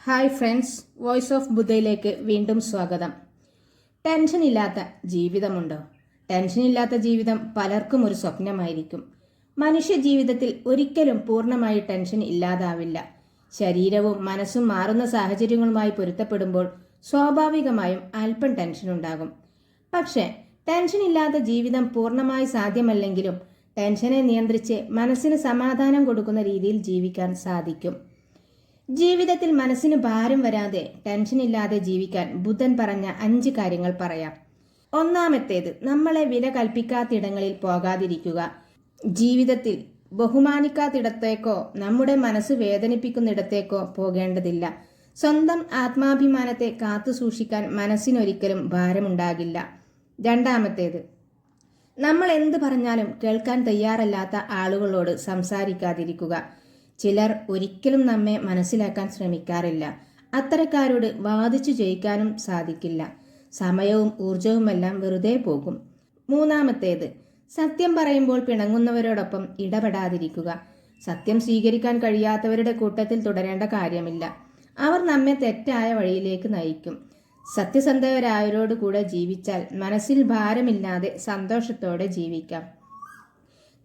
Hi friends, voice of ബുദ്ധയിലേക്ക് വീണ്ടും സ്വാഗതം. Tension ഇല്ലാത്ത ജീവിതമുണ്ടോ? ടെൻഷൻ ഇല്ലാത്ത ജീവിതം പലർക്കും ഒരു സ്വപ്നമായിരിക്കും. മനുഷ്യ ജീവിതത്തിൽ ഒരിക്കലും പൂർണ്ണമായി ടെൻഷൻ ഇല്ലാതാവില്ല. ശരീരവും മനസ്സും മാറുന്ന സാഹചര്യങ്ങളുമായി പൊരുത്തപ്പെടുമ്പോൾ സ്വാഭാവികമായും അല്പം ടെൻഷൻ ഉണ്ടാകും. പക്ഷേ ടെൻഷൻ ഇല്ലാത്ത ജീവിതം പൂർണ്ണമായി സാധ്യമല്ലെങ്കിലും ടെൻഷനെ നിയന്ത്രിച്ച് മനസ്സിന് സമാധാനം കൊടുക്കുന്ന രീതിയിൽ ജീവിക്കാൻ സാധിക്കും. ജീവിതത്തിൽ മനസ്സിന് ഭാരം വരാതെ ടെൻഷൻ ഇല്ലാതെ ജീവിക്കാൻ ബുദ്ധൻ പറഞ്ഞ 5 കാര്യങ്ങൾ പറയാം. ഒന്നാമത്തേത്, നമ്മളെ വില കൽപ്പിക്കാത്തിടങ്ങളിൽ പോകാതിരിക്കുക. ജീവിതത്തിൽ ബഹുമാനിക്കാത്തിടത്തേക്കോ നമ്മുടെ മനസ്സ് വേദനിപ്പിക്കുന്നിടത്തേക്കോ പോകേണ്ടതില്ല. സ്വന്തം ആത്മാഭിമാനത്തെ കാത്തു സൂക്ഷിക്കാൻ മനസ്സിനൊരിക്കലും ഭാരമുണ്ടാകില്ല. രണ്ടാമത്തേത്, നമ്മൾ എന്ത് പറഞ്ഞാലും കേൾക്കാൻ തയ്യാറല്ലാത്ത ആളുകളോട് സംസാരിക്കാതിരിക്കുക. ചിലർ ഒരിക്കലും നമ്മെ മനസ്സിലാക്കാൻ ശ്രമിക്കാറില്ല. അത്തരക്കാരോട് വാദിച്ചു ജയിക്കാനും സാധിക്കില്ല. സമയവും ഊർജവുമെല്ലാം വെറുതെ പോകും. മൂന്നാമത്തേത്, സത്യം പറയുമ്പോൾ പിണങ്ങുന്നവരോടൊപ്പം ഇടപെടാതിരിക്കുക. സത്യം സ്വീകരിക്കാൻ കഴിയാത്തവരുടെ കൂട്ടത്തിൽ തുടരേണ്ട കാര്യമില്ല. അവർ നമ്മെ തെറ്റായ വഴിയിലേക്ക് നയിക്കും. സത്യസന്ധരായവരോട് കൂടെ ജീവിച്ചാൽ മനസ്സിൽ ഭാരമില്ലാതെ സന്തോഷത്തോടെ ജീവിക്കാം.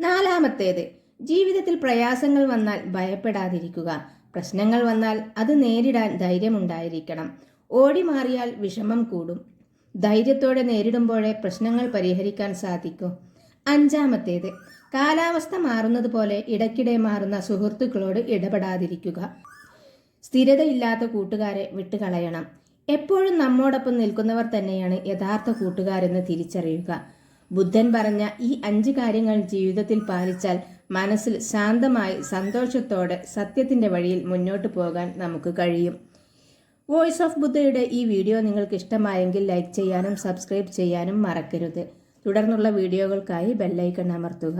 നാലാമത്തേത്, ജീവിതത്തിൽ പ്രയാസങ്ങൾ വന്നാൽ ഭയപ്പെടാതിരിക്കുക. പ്രശ്നങ്ങൾ വന്നാൽ അത് നേരിടാൻ ധൈര്യമുണ്ടായിരിക്കണം. ഓടി മാറിയാൽ വിഷമം കൂടും. ധൈര്യത്തോടെ നേരിടുമ്പോഴേ പ്രശ്നങ്ങൾ പരിഹരിക്കാൻ സാധിക്കൂ. അഞ്ചാമത്തേത്, കാലാവസ്ഥ മാറുന്നത് പോലെ ഇടയ്ക്കിടെ മാറുന്ന സുഹൃത്തുക്കളോട് ഇടപെടാതിരിക്കുക. സ്ഥിരതയില്ലാത്ത കൂട്ടുകാരെ വിട്ടുകളയണം. എപ്പോഴും നമ്മോടൊപ്പം നിൽക്കുന്നവർ തന്നെയാണ് യഥാർത്ഥ കൂട്ടുകാരെന്ന് തിരിച്ചറിയുക. ബുദ്ധൻ പറഞ്ഞ ഈ 5 കാര്യങ്ങൾ ജീവിതത്തിൽ പാലിച്ചാൽ മനസ്സിൽ ശാന്തമായി സന്തോഷത്തോടെ സത്യത്തിന്റെ വഴിയിൽ മുന്നോട്ട് പോകാൻ നമുക്ക് കഴിയും. വോയിസ് ഓഫ് ബുദ്ധയുടെ ഈ വീഡിയോ നിങ്ങൾക്ക് ഇഷ്ടമായെങ്കിൽ ലൈക്ക് ചെയ്യാനും സബ്സ്ക്രൈബ് ചെയ്യാനും മറക്കരുത്. തുടർന്നുള്ള വീഡിയോകൾക്കായി ബെല്ലൈക്കൺ അമർത്തുക.